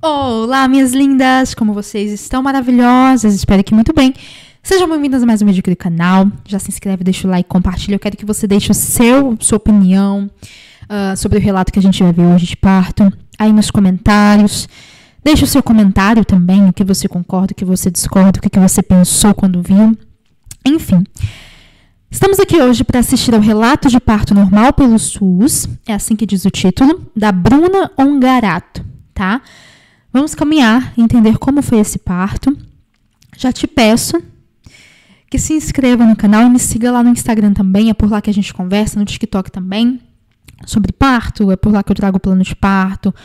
Olá, minhas lindas! Como vocês estão maravilhosas? Espero que muito bem. Sejam bem-vindas a mais um vídeo aqui do canal. Já se inscreve, deixa o like, compartilha. Eu quero que você deixe sua opinião sobre o relato que a gente vai ver hoje de parto aí nos comentários. Deixe o seu comentário também, o que você concorda, o que você discorda, o que você pensou quando viu. Enfim, estamos aqui hoje para assistir ao relato de parto normal pelo SUS, é assim que diz o título, da Bruna Ongarato, tá? Vamos caminhar e entender como foi esse parto. Já te peço que se inscreva no canal e me siga lá no Instagram também. É por lá que a gente conversa, no TikTok também, sobre parto. É por lá que eu trago o plano de parto,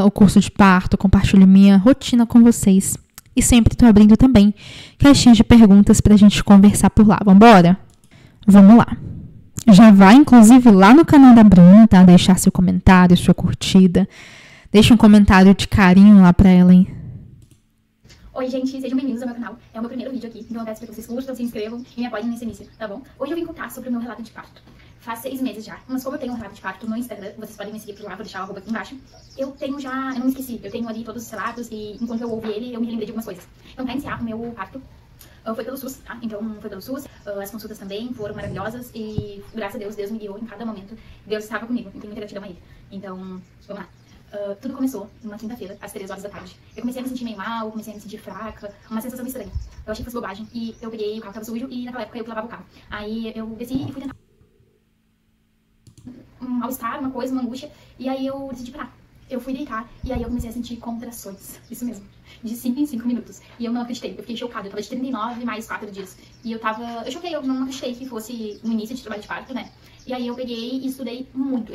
o curso de parto, compartilho minha rotina com vocês. E sempre estou abrindo também caixinha de perguntas para a gente conversar por lá. Vambora? Vamos lá. Já vai, inclusive, lá no canal da Bruna, tá? Deixar seu comentário, sua curtida. Deixa um comentário de carinho lá pra ela, hein? Oi, gente, sejam bem-vindos ao meu canal. É o meu primeiro vídeo aqui, então eu peço para que vocês curtam, se inscrevam e me apoiem nesse início, tá bom? Hoje eu vim contar sobre o meu relato de parto. Faz 6 meses já, mas como eu tenho um relato de parto no Instagram, vocês podem me seguir por lá, vou deixar o arroba aqui embaixo. Eu não me esqueci, eu tenho ali todos os relatos e enquanto eu ouvi ele, eu me lembrei de algumas coisas. Então, pra iniciar, o meu parto foi pelo SUS, tá? Então, foi pelo SUS, as consultas também foram maravilhosas e, graças a Deus, Deus me guiou em cada momento. Deus estava comigo, eu tenho muita gratidão a ele. Então, vamos lá. Tudo começou numa quinta-feira, às 3 horas da tarde. Eu comecei a me sentir meio mal, comecei a me sentir fraca, uma sensação estranha. Eu achei que fosse bobagem e eu peguei, o carro tava sujo e naquela época eu lavava o carro. Aí eu desci e fui tentar um mal-estar, uma coisa, uma angústia, e aí eu decidi parar. Eu fui deitar e aí eu comecei a sentir contrações, isso mesmo, de 5 em 5 minutos. E eu não acreditei, eu fiquei chocada, eu tava de 39 mais 4 dias. E eu choquei, eu não acreditei que fosse no início de trabalho de parto, né? E aí eu peguei e estudei muito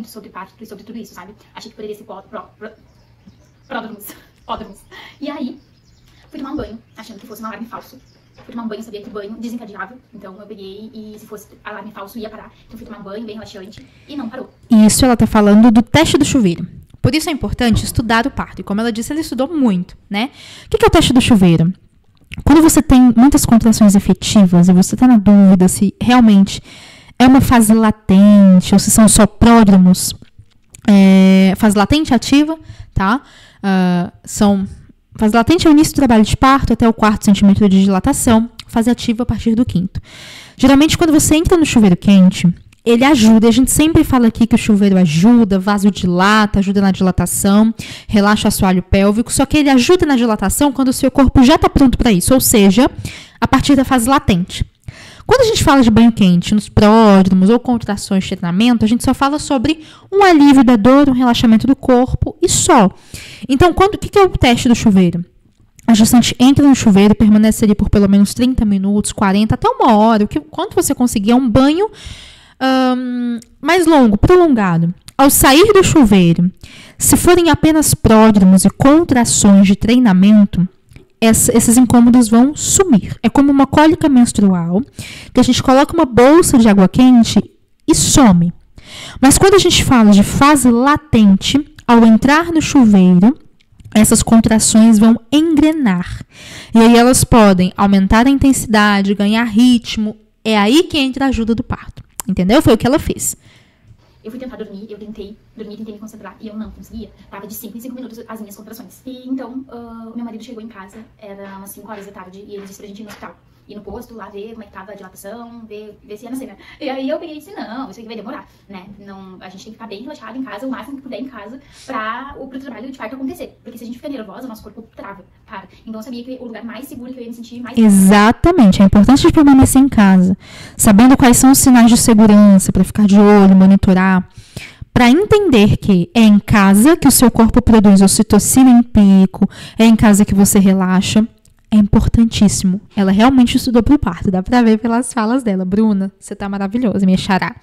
sobre parto e sobre tudo isso, sabe? Achei que poderia ser pródromos. E aí, fui tomar um banho, achando que fosse um alarme falso. Fui tomar um banho, sabia que banho desencadeava. Então eu peguei e se fosse alarme falso ia parar. Então fui tomar um banho bem relaxante e não parou. Isso ela tá falando do teste do chuveiro. Por isso é importante estudar o parto. E como ela disse, ela estudou muito, né? O que é o teste do chuveiro? Quando você tem muitas contrações efetivas e você tá na dúvida se realmente é uma fase latente ou se são só pródromos, fase latente ativa, tá? Fase latente é o início do trabalho de parto até o 4º centímetro de dilatação, fase ativa a partir do 5º. Geralmente, quando você entra no chuveiro quente, ele ajuda. A gente sempre fala aqui que o chuveiro ajuda, vasodilata, ajuda na dilatação, relaxa o assoalho pélvico, só que ele ajuda na dilatação quando o seu corpo já está pronto para isso, ou seja, a partir da fase latente. Quando a gente fala de banho quente, nos pródromos ou contrações de treinamento, a gente só fala sobre um alívio da dor, um relaxamento do corpo e só. Então, o que é o teste do chuveiro? A gestante entra no chuveiro e permanece ali por pelo menos 30 minutos, 40, até 1 hora. Quanto você conseguir, é um banho mais longo, prolongado. Ao sair do chuveiro, se forem apenas pródromos e contrações de treinamento, esses incômodos vão sumir. É como uma cólica menstrual, que a gente coloca uma bolsa de água quente e some. Mas quando a gente fala de fase latente, ao entrar no chuveiro, essas contrações vão engrenar. E aí elas podem aumentar a intensidade, ganhar ritmo. É aí que entra a ajuda do parto. Entendeu? Foi o que ela fez. Eu fui tentar dormir, eu tentei me concentrar e eu não conseguia. Tava de 5 em 5 minutos as minhas contrações. E então, o meu marido chegou em casa, era umas 5 horas da tarde, e ele disse pra gente ir no hospital. Ir no posto, lá ver como é que tava a dilatação, ver se ia nascer, né? E aí eu peguei e disse, não, isso aqui vai demorar, né? Não, a gente tem que ficar bem relaxado em casa, o máximo que puder em casa, pro trabalho de parto acontecer. Porque se a gente fica nervosa, nosso corpo trava, para. Então eu sabia que o lugar mais seguro que eu ia me sentir mais... Exatamente, é importante permanecer em casa, sabendo quais são os sinais de segurança, para ficar de olho, monitorar, para entender que é em casa que o seu corpo produz ocitocina em pico, é em casa que você relaxa. É importantíssimo. Ela realmente estudou pro parto. Dá pra ver pelas falas dela. Bruna, você tá maravilhosa, minha xará.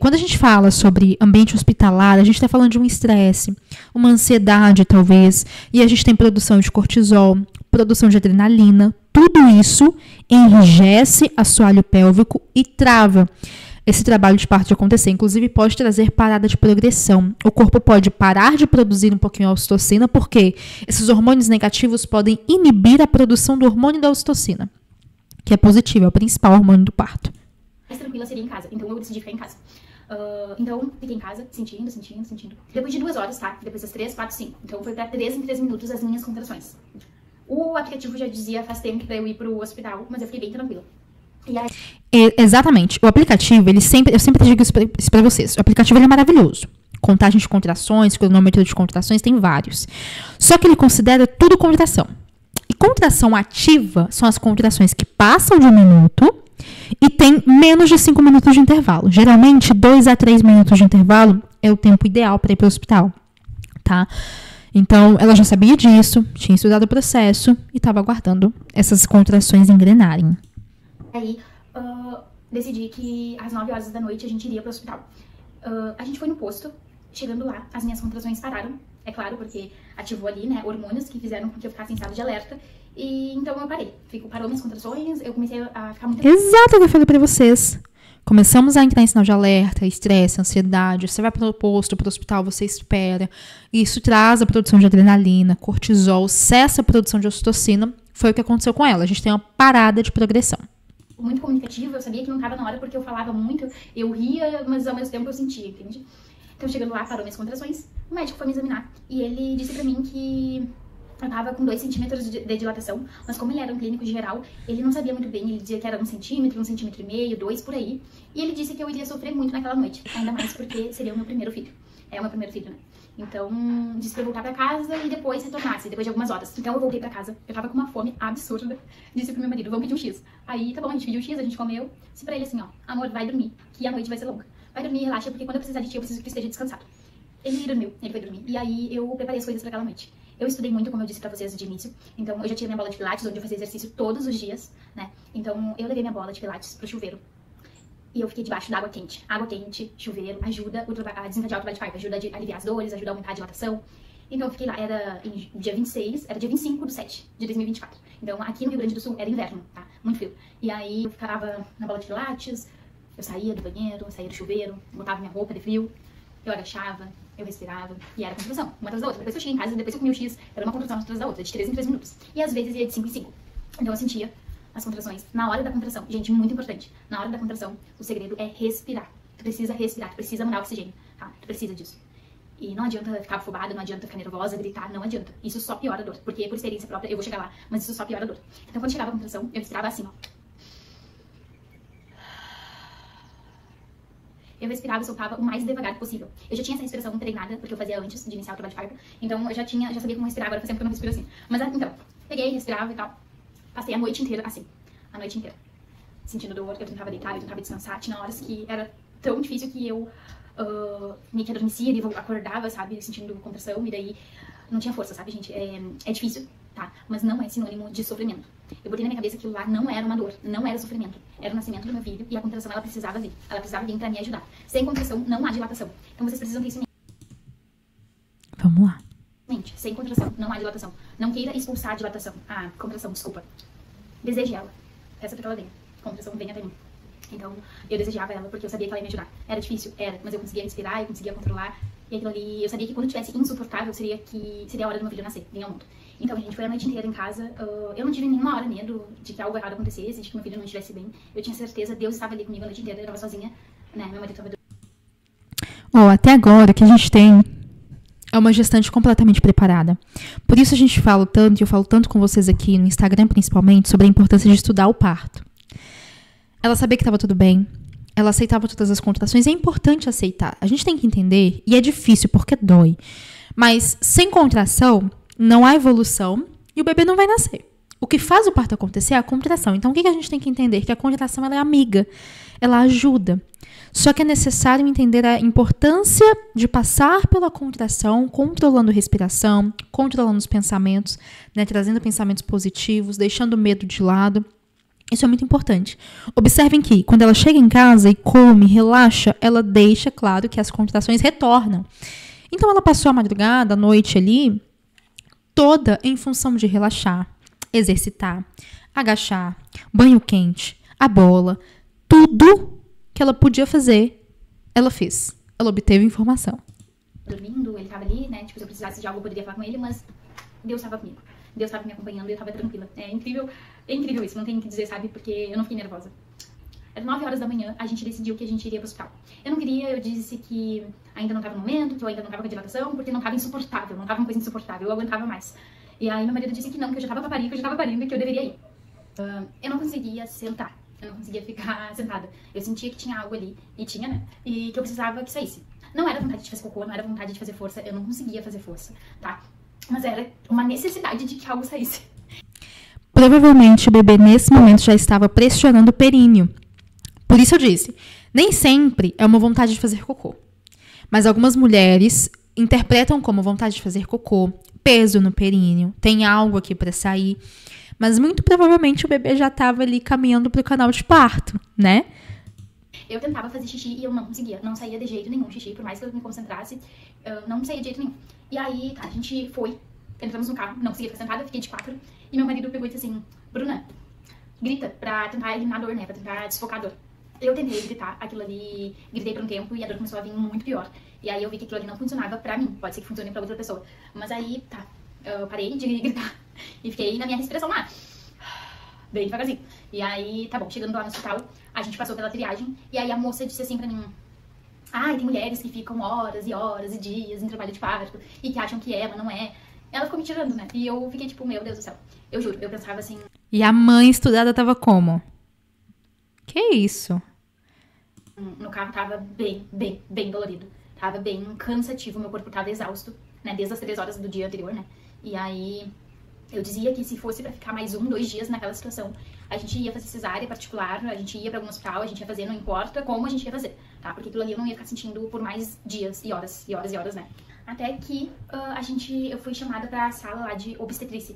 Quando a gente fala sobre ambiente hospitalar, a gente tá falando de um estresse, uma ansiedade, talvez. E a gente tem produção de cortisol, produção de adrenalina. Tudo isso enrijece assoalho pélvico e trava esse trabalho de parto de acontecer. Inclusive, pode trazer parada de progressão. O corpo pode parar de produzir um pouquinho a ocitocina, porque esses hormônios negativos podem inibir a produção do hormônio da ocitocina, que é positivo, é o principal hormônio do parto. Mais tranquila seria em casa, então eu decidi ficar em casa. Então, fiquei em casa, sentindo. Depois de 2 horas, tá? Depois das 3, 4, 5. Então, foi pra 3 em 3 minutos as minhas contrações. O aplicativo já dizia faz tempo pra eu ir pro hospital, mas eu fiquei bem tranquila. E aí... Exatamente. O aplicativo, eu sempre digo isso pra vocês. O aplicativo, ele é maravilhoso. Contagem de contrações, cronômetro de contrações, tem vários. Só que ele considera tudo contração. E contração ativa são as contrações que passam de 1 minuto e tem menos de 5 minutos de intervalo. Geralmente, 2 a 3 minutos de intervalo é o tempo ideal para ir para o hospital, tá? Então, ela já sabia disso, tinha estudado o processo e estava aguardando essas contrações engrenarem. Aí, decidi que às 9 horas da noite a gente iria para o hospital. A gente foi no posto, chegando lá, as minhas contrações pararam, é claro, porque ativou ali, né, hormônios que fizeram com que eu ficasse em estado de alerta. E então eu parei. Parou minhas contrações, eu comecei a ficar muito... Exato, o que eu falei pra vocês. Começamos a entrar em sinal de alerta, estresse, ansiedade. Você vai pro posto, pro hospital, você espera. Isso traz a produção de adrenalina, cortisol, cessa a produção de ocitocina. Foi o que aconteceu com ela. A gente tem uma parada de progressão. Muito comunicativa, eu sabia que não tava na hora porque eu falava muito, eu ria, mas ao mesmo tempo eu sentia, entende? Então chegando lá, parou minhas contrações, o médico foi me examinar e ele disse pra mim que eu tava com 2 centímetros de dilatação, mas como ele era um clínico geral, ele não sabia muito bem, ele dizia que era 1 centímetro, 1,5 centímetros, 2 por aí, e ele disse que eu iria sofrer muito naquela noite, ainda mais porque seria o meu primeiro filho. É o meu primeiro filho, né? Então, disse pra eu voltar pra casa e depois retornasse, depois de algumas horas. Então eu voltei pra casa, eu tava com uma fome absurda, disse pro meu marido, vamos pedir um X. Aí, tá bom, a gente pediu um X, a gente comeu, disse pra ele assim, ó, amor, vai dormir, que a noite vai ser longa. Vai dormir, relaxa, porque quando eu precisar de ti, eu preciso que tu esteja descansado. Ele dormiu, ele foi dormir, e aí eu preparei as coisas pra aquela noite. Eu estudei muito, como eu disse pra vocês de início, então eu já tinha minha bola de pilates, onde eu fazia exercício todos os dias, né? Então eu levei minha bola de pilates pro chuveiro. E eu fiquei debaixo da água quente. Água quente, chuveiro, ajuda a desencadear o trabalho de parto, ajuda a aliviar as dores, ajuda a aumentar a dilatação. Então eu fiquei lá, era dia 26, era dia 25/7 de 2024. Então aqui no Rio Grande do Sul era inverno, tá? Muito frio. E aí eu ficava na bola de pilates, eu saía do banheiro, saía do chuveiro, botava minha roupa de frio, eu agachava, eu respirava, e era contração, uma atrás da outra. Depois eu cheguei em casa, depois eu comia o X, era uma contração atrás da outra, de 3 em 3 minutos. E às vezes ia de 5 em 5. Então eu sentia as contrações. Na hora da contração, gente, muito importante, na hora da contração, o segredo é respirar. Tu precisa respirar, tu precisa mandar oxigênio, tá? Tu precisa disso. E não adianta ficar afobada, não adianta ficar nervosa, gritar, não adianta. Isso só piora a dor, porque por experiência própria eu vou chegar lá, mas isso só piora a dor. Então quando chegava a contração, eu respirava assim, ó. Eu respirava e soltava o mais devagar possível. Eu já tinha essa respiração treinada, porque eu fazia antes de iniciar o trabalho de parto. Então eu já sabia como respirar, agora faz tempo que eu não respiro assim. Mas então, peguei, respirava e tal. Passei a noite inteira assim, a noite inteira. Sentindo dor, eu tentava deitar, eu tentava descansar. Tinha horas que era tão difícil que eu meio que adormecia e acordava, sabe, sentindo contração. E daí não tinha força, sabe, gente? É difícil, tá? Mas não é sinônimo de sofrimento. Eu botei na minha cabeça que aquilo lá não era uma dor, não era sofrimento. Era o nascimento do meu filho e a contração, ela precisava vir. Ela precisava vir pra me ajudar. Sem contração, não há dilatação. Então vocês precisam ter isso em mente. Vamos lá. Sem contração, não há dilatação. Não queira expulsar a dilatação. Ah, contração, desculpa. Deseje ela. Peça pra que ela venha. Contração, venha até mim. Então, eu desejava ela porque eu sabia que ela ia me ajudar. Era difícil? Era. Mas eu conseguia respirar, eu conseguia controlar. E aquilo ali, eu sabia que quando tivesse insuportável, seria a hora do meu filho nascer, vir ao mundo. Então, a gente foi a noite inteira em casa. Eu não tive nenhuma hora medo de que algo errado acontecesse, de que meu filho não estivesse bem. Eu tinha certeza, Deus estava ali comigo a noite inteira, eu estava sozinha, né? Meu marido estava dormindo. Até agora, o que a gente tem é uma gestante completamente preparada. Por isso a gente fala tanto, e eu falo tanto com vocês aqui no Instagram, principalmente, sobre a importância de estudar o parto. Ela sabia que estava tudo bem, ela aceitava todas as contrações, é importante aceitar. A gente tem que entender, e é difícil porque dói, mas sem contração não há evolução e o bebê não vai nascer. O que faz o parto acontecer é a contração. Então, o que a gente tem que entender? Que a contração ela é amiga, ela ajuda. Só que é necessário entender a importância de passar pela contração, controlando a respiração, controlando os pensamentos, né, trazendo pensamentos positivos, deixando o medo de lado. Isso é muito importante. Observem que, quando ela chega em casa e come, relaxa, ela deixa claro que as contrações retornam. Então, ela passou a madrugada, a noite ali, toda em função de relaxar, exercitar, agachar, banho quente, a bola, tudo que ela podia fazer, ela fez. Ela obteve informação. Dormindo, ele estava ali, né? Tipo, se eu precisasse de algo, eu poderia falar com ele, mas Deus estava comigo. Deus estava me acompanhando e eu estava tranquila. É incrível isso, não tem o que dizer, sabe? Porque eu não fiquei nervosa. Era 9 horas da manhã, a gente decidiu que a gente iria pro hospital. Eu não queria, eu disse que ainda não tava no momento, que eu ainda não tava com a dilatação, porque não tava insuportável, não tava uma coisa insuportável, eu aguentava mais. E aí meu marido disse que não, que eu já tava pra parir, que eu já tava parindo e que eu deveria ir. Eu não conseguia sentar, eu não conseguia ficar sentada. Eu sentia que tinha algo ali, e tinha, né? E que eu precisava que saísse. Não era vontade de fazer cocô, não era vontade de fazer força, eu não conseguia fazer força, tá? Mas era uma necessidade de que algo saísse. Provavelmente o bebê nesse momento já estava pressionando o períneo. Por isso eu disse, nem sempre é uma vontade de fazer cocô. Mas algumas mulheres interpretam como vontade de fazer cocô, peso no períneo, tem algo aqui para sair. Mas muito provavelmente o bebê já estava ali caminhando para o canal de parto, né? Eu tentava fazer xixi e eu não conseguia, não saía de jeito nenhum xixi, por mais que eu me concentrasse, não saía de jeito nenhum. E aí, tá, a gente foi, entramos no carro, não conseguia ficar sentada, fiquei de 4, e meu marido pegou e disse assim, Bruna, grita pra tentar eliminar a dor, né, pra tentar desfocar a dor. Eu tentei gritar, aquilo ali, gritei por um tempo e a dor começou a vir muito pior. E aí eu vi que aquilo ali não funcionava pra mim, pode ser que funcione pra outra pessoa. Mas aí, tá, eu parei de gritar e fiquei na minha respiração lá, bem devagarzinho. E aí, tá bom, chegando lá no hospital, a gente passou pela triagem, e aí a moça disse assim pra mim, ai, tem mulheres que ficam horas e horas e dias em trabalho de parto, e que acham que é, mas não é. Ela ficou me tirando, né? E eu fiquei tipo, meu Deus do céu. Eu juro, eu pensava assim... E a mãe estudada tava como? Que isso? No carro tava bem dolorido. Tava bem cansativo, meu corpo tava exausto, né? Desde as 3 horas do dia anterior, né? E aí... Eu dizia que se fosse pra ficar mais 1, 2 dias naquela situação, a gente ia fazer cesárea particular, a gente ia pra algum hospital, a gente ia fazer, não importa como a gente ia fazer, tá? Porque aquilo ali eu não ia ficar sentindo por mais dias e horas e horas e horas, né? Até que eu fui chamada pra sala lá de obstétrica.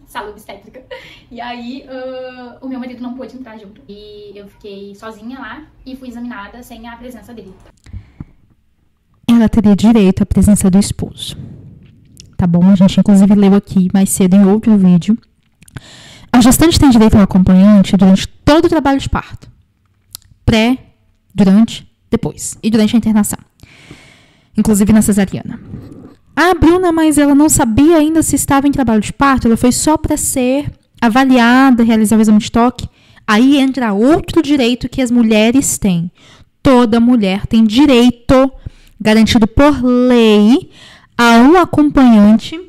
Sala obstétrica. E aí, o meu marido não pôde entrar junto. E eu fiquei sozinha lá e fui examinada sem a presença dele. Ela teria direito à presença do esposo. Tá bom? A gente, inclusive, leu aqui mais cedo em outro vídeo. A gestante tem direito ao acompanhante durante todo o trabalho de parto. Pré, durante, depois. E durante a internação. Inclusive na cesariana. Ah, Bruna, mas ela não sabia ainda se estava em trabalho de parto. Ela foi só para ser avaliada, realizar o exame de toque. Aí entra outro direito que as mulheres têm. Toda mulher tem direito, garantido por lei, a um acompanhante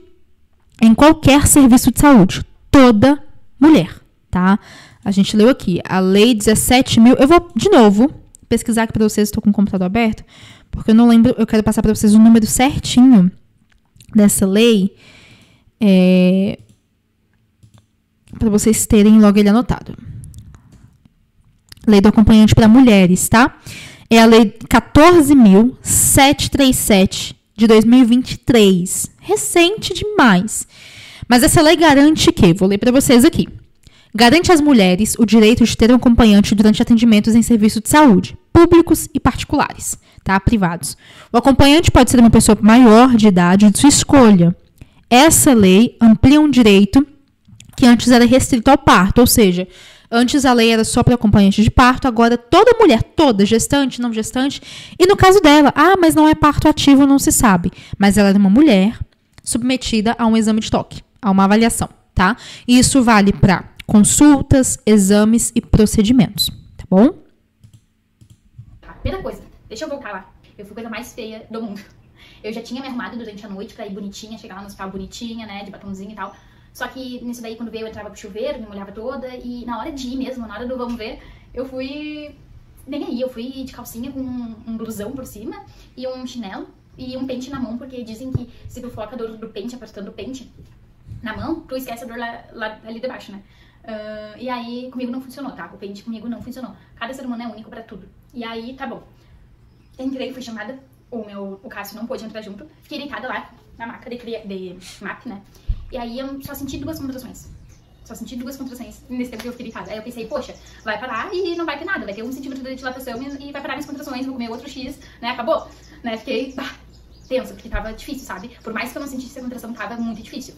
em qualquer serviço de saúde. Toda mulher, tá? A gente leu aqui, a lei 17.000... Eu vou, de novo, pesquisar aqui para vocês, estou com o computador aberto, porque eu não lembro, eu quero passar para vocês o número certinho dessa lei, para vocês terem logo ele anotado. Lei do acompanhante para mulheres, tá? É a lei 14.737 de 2023. Recente demais. Mas essa lei garante que, vou ler para vocês aqui, garante às mulheres o direito de ter um acompanhante durante atendimentos em serviços de saúde, públicos e particulares, tá? Privados. O acompanhante pode ser uma pessoa maior de idade de sua escolha. Essa lei amplia um direito que antes era restrito ao parto, ou seja, antes a lei era só para acompanhante de parto, agora toda mulher, toda, gestante, não gestante, e no caso dela, mas não é parto ativo, não se sabe, mas ela era uma mulher submetida a um exame de toque, a uma avaliação, tá? E isso vale para consultas, exames e procedimentos, tá bom? Primeira coisa, deixa eu voltar lá, eu fui a coisa mais feia do mundo. Eu já tinha me arrumado durante a noite pra ir bonitinha, chegar lá no hospital bonitinha, né, de batomzinho e tal. Só que nisso daí, quando veio, eu entrava pro chuveiro, me molhava toda, e na hora de ir mesmo, na hora do vamos ver, eu fui... Nem aí, eu fui de calcinha com um blusão por cima, e um chinelo, e um pente na mão, porque dizem que se tu foca a dor do pente, apertando o pente na mão, tu esquece a dor lá ali debaixo, né? E aí, comigo não funcionou, tá? O pente comigo não funcionou. Cada ser humano é único pra tudo. E aí, tá bom. Entrei, fui chamada, o Cássio não pôde entrar junto, fiquei deitada lá, na maca de MAP, né? E aí eu só senti 2 contrações. Só senti 2 contrações nesse tempo que eu fiquei deitada. Aí eu pensei, poxa, vai parar e não vai ter nada. Vai ter 1 centímetro de dilatação e vai parar minhas contrações, vou comer outro X, né? Acabou. Né? Fiquei tensa, porque tava difícil, sabe? Por mais que eu não sentisse a contração, tava muito difícil.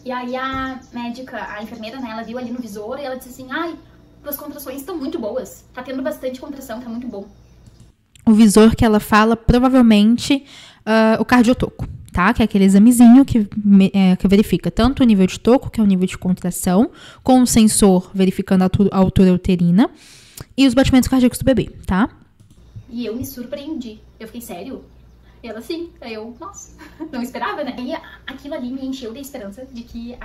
E aí a médica, a enfermeira, né, ela viu ali no visor e ela disse assim, ai, tuas contrações estão muito boas. Tá tendo bastante contração, tá muito bom. O visor que ela fala, provavelmente, o cardiotoco. tá? Que é aquele examezinho que verifica tanto o nível de toco, que é o nível de contração, com o sensor verificando a altura uterina e os batimentos cardíacos do bebê, tá? E eu me surpreendi. Eu fiquei, sério? E ela, sim. Aí eu, nossa, não esperava, né? E aquilo ali me encheu de esperança de que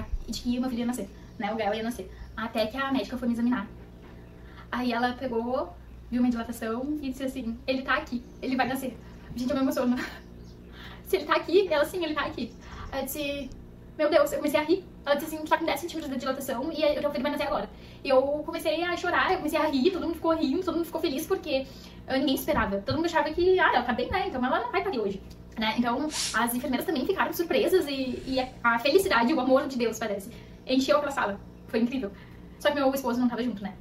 o meu filho ia nascer, né? O Gael ia nascer. Até que a médica foi me examinar. Aí ela pegou, viu minha dilatação e disse assim, ele tá aqui, ele vai nascer. Gente, eu me emociono. Se ele tá aqui, ela, sim, ele tá aqui. Aí eu disse, meu Deus, eu comecei a rir. Ela disse assim, tu tá com 10 centímetros de dilatação e o teu filho vai nascer agora. E eu comecei a chorar, eu comecei a rir, todo mundo ficou rindo, todo mundo ficou feliz porque ninguém esperava. Todo mundo achava que, ela tá bem, né? Então ela não vai parir hoje. Né? Então as enfermeiras também ficaram surpresas e a felicidade, o amor de Deus, parece, encheu aquela sala. Foi incrível. Só que meu esposo não tava junto, né?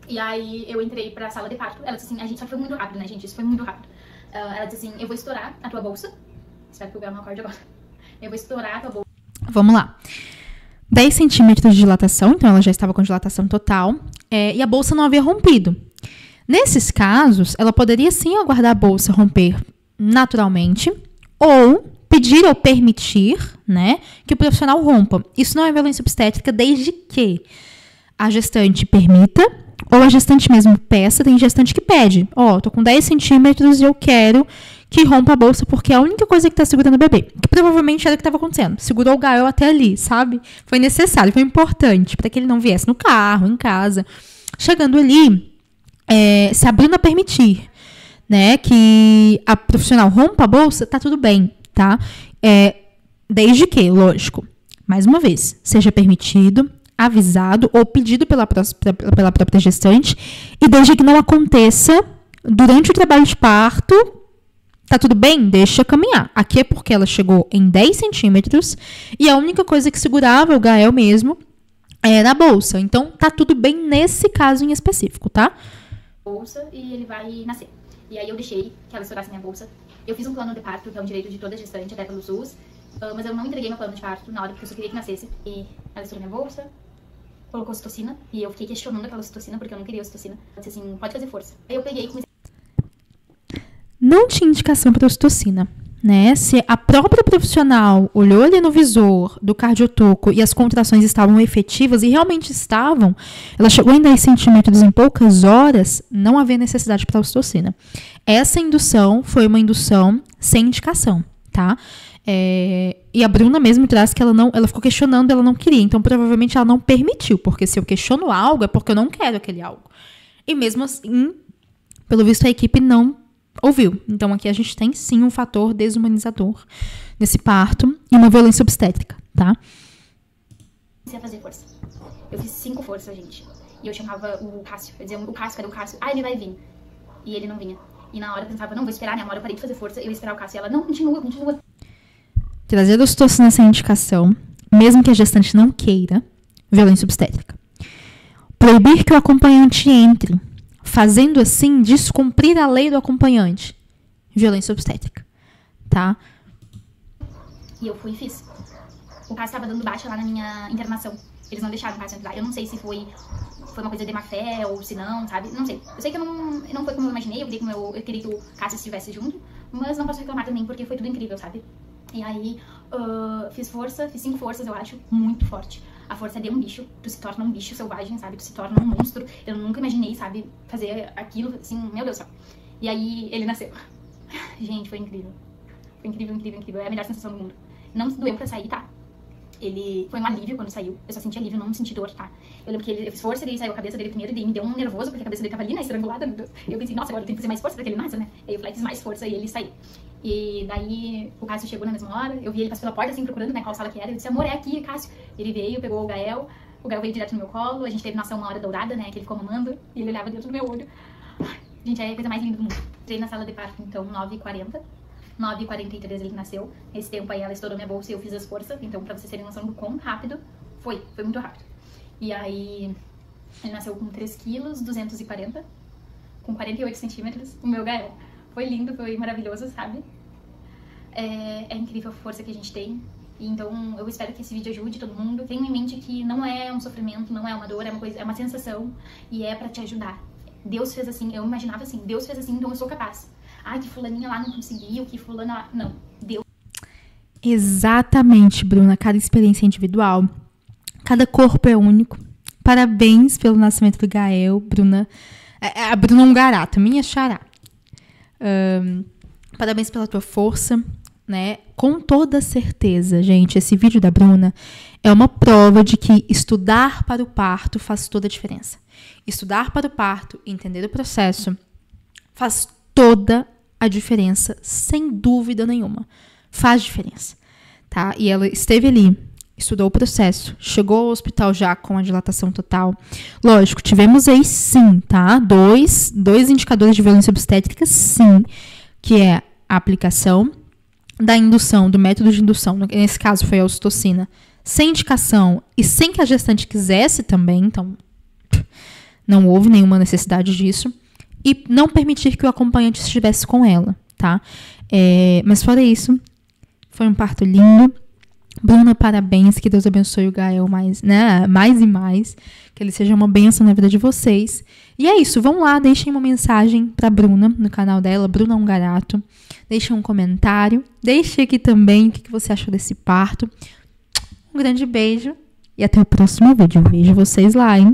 E aí eu entrei pra sala de parto. Ela disse assim, só que foi muito rápido, né, gente? Isso foi muito rápido. Ela disse assim, eu vou estourar a tua bolsa. Espero que o Gael não acorde agora. Eu vou estourar a tua bolsa. Vamos lá. 10 centímetros de dilatação, então ela já estava com dilatação total, e a bolsa não havia rompido. Nesses casos, ela poderia sim aguardar a bolsa romper naturalmente, ou pedir ou permitir, né, que o profissional rompa. Isso não é violência obstétrica desde que a gestante permita, ou a gestante mesmo peça. Tem gestante que pede, tô com 10 centímetros e eu quero que rompa a bolsa porque é a única coisa que tá segurando o bebê. Que provavelmente era o que estava acontecendo. Segurou o Gael até ali, sabe? Foi necessário, foi importante para que ele não viesse no carro, em casa. Chegando ali, se a Bruna permitir, né, que a profissional rompa a bolsa, tá tudo bem, tá? Desde que, lógico, mais uma vez, seja permitido, avisado ou pedido pela própria gestante, e desde que não aconteça durante o trabalho de parto. Tá tudo bem? Deixa caminhar. Aqui é porque ela chegou em 10 centímetros e a única coisa que segurava o Gael mesmo era a bolsa. Então, tá tudo bem nesse caso em específico, tá? Bolsa e ele vai nascer. E aí eu deixei que ela estourasse minha bolsa. Eu fiz um plano de parto, que é um direito de toda gestante, até pelo SUS. Mas eu não entreguei meu plano de parto na hora, porque eu só queria que nascesse. E ela estourou minha bolsa, colocou ocitocina. E eu fiquei questionando aquela ocitocina, porque eu não queria ocitocina. Ela disse assim, pode fazer força. Aí eu peguei e comecei. Não tinha indicação para ocitocina, né? Se a própria profissional olhou ali no visor do cardiotoco e as contrações estavam efetivas, e realmente estavam, ela chegou em 10 centímetros em poucas horas, não havia necessidade para ocitocina. Essa indução foi uma indução sem indicação, tá? E a Bruna mesmo traz que ela ficou questionando, ela não queria, então provavelmente ela não permitiu, porque se eu questiono algo é porque eu não quero aquele algo. E mesmo assim, pelo visto a equipe não ouviu. Então aqui a gente tem sim um fator desumanizador nesse parto e uma violência obstétrica, tá? Comecei a fazer força. Eu fiz 5 forças, gente. E eu chamava o Cássio. Eu dizia, o Cássio, cadê o Cássio? Ele vai vir. E ele não vinha. E na hora eu pensava, não, vou esperar, né? Na hora eu parei de fazer força, eu ia esperar o Cássio. E ela, não, continua. Trazer ocitocina sem indicação, mesmo que a gestante não queira, violência obstétrica. Proibir que o acompanhante entre, fazendo assim descumprir a lei do acompanhante, violência obstétrica, tá? E eu fui e fiz. O Cássio estava dando baixa lá na minha internação. Eles não deixaram o Cássio entrar. Eu não sei se foi uma coisa de má fé ou se não, sabe? Não sei. Eu sei que não foi como eu imaginei. Eu queria que o Cássio estivesse junto. Mas não posso reclamar também, porque foi tudo incrível, sabe? E aí, fiz 5 forças, eu acho, muito forte. A força de um bicho, tu se torna um bicho selvagem, sabe? Tu se torna um monstro. Eu nunca imaginei, sabe, fazer aquilo, assim, meu Deus do céu. E aí, ele nasceu. Gente, foi incrível. Foi incrível. É a melhor sensação do mundo. Não doeu pra sair, tá? Ele foi um alívio quando saiu. Eu só senti alívio, não senti dor, tá? Eu lembro que eu fiz força, ele saiu a cabeça dele primeiro, e me deu um nervoso, porque a cabeça dele tava ali, né, estrangulada. Eu pensei, nossa, agora eu tenho que fazer mais força pra que ele nasça, né? Aí eu falei, fiz mais força e ele saiu. E daí o Cássio chegou na mesma hora, eu vi ele passar pela porta assim, procurando, né, qual sala que era. Eu disse, amor, é aqui, Cássio. Ele veio, pegou o Gael veio direto no meu colo, a gente teve nossa 1 hora dourada, né, que ele ficou mamando, e ele olhava dentro do meu olho. Gente, é a coisa mais linda do mundo. Entrei na sala de parto, então, 9h40. 9h43 ele nasceu. Esse tempo aí ela estourou minha bolsa e eu fiz as forças. Então, pra vocês terem noção do quão rápido foi muito rápido. E aí, ele nasceu com 3 quilos, 240, com 48 centímetros, o meu Gael. Foi lindo, foi maravilhoso, sabe? É incrível a força que a gente tem. E então, eu espero que esse vídeo ajude todo mundo. Tenha em mente que não é um sofrimento, não é uma dor, é uma sensação. E é pra te ajudar. Deus fez assim, eu imaginava assim, Deus fez assim, então eu sou capaz. Ai, que fulaninha lá não conseguiu, que fulana lá... Não, Deus. Exatamente, Bruna. Cada experiência é individual. Cada corpo é único. Parabéns pelo nascimento do Gael, Bruna. A Bruna é um garato, minha xará. Parabéns pela tua força, né? Com toda certeza, gente, esse vídeo da Bruna é uma prova de que estudar para o parto faz toda a diferença. Estudar para o parto, entender o processo, faz toda a diferença, sem dúvida nenhuma. Faz diferença, tá? E ela esteve ali, estudou o processo, chegou ao hospital já com a dilatação total. Lógico, tivemos aí sim, tá? Dois indicadores de violência obstétrica, sim, que é a aplicação da indução, do método de indução, nesse caso foi a ocitocina, sem indicação e sem que a gestante quisesse também, então não houve nenhuma necessidade disso, e não permitir que o acompanhante estivesse com ela, tá? Mas fora isso, foi um parto lindo. Bruna, parabéns, que Deus abençoe o Gael mais, né? Mais e mais, que ele seja uma bênção na vida de vocês. E é isso, vão lá, deixem uma mensagem pra Bruna no canal dela, Bruna um Garato. Deixem um comentário, deixe aqui também o que você achou desse parto. Um grande beijo e até o próximo vídeo. Vejo vocês lá, hein?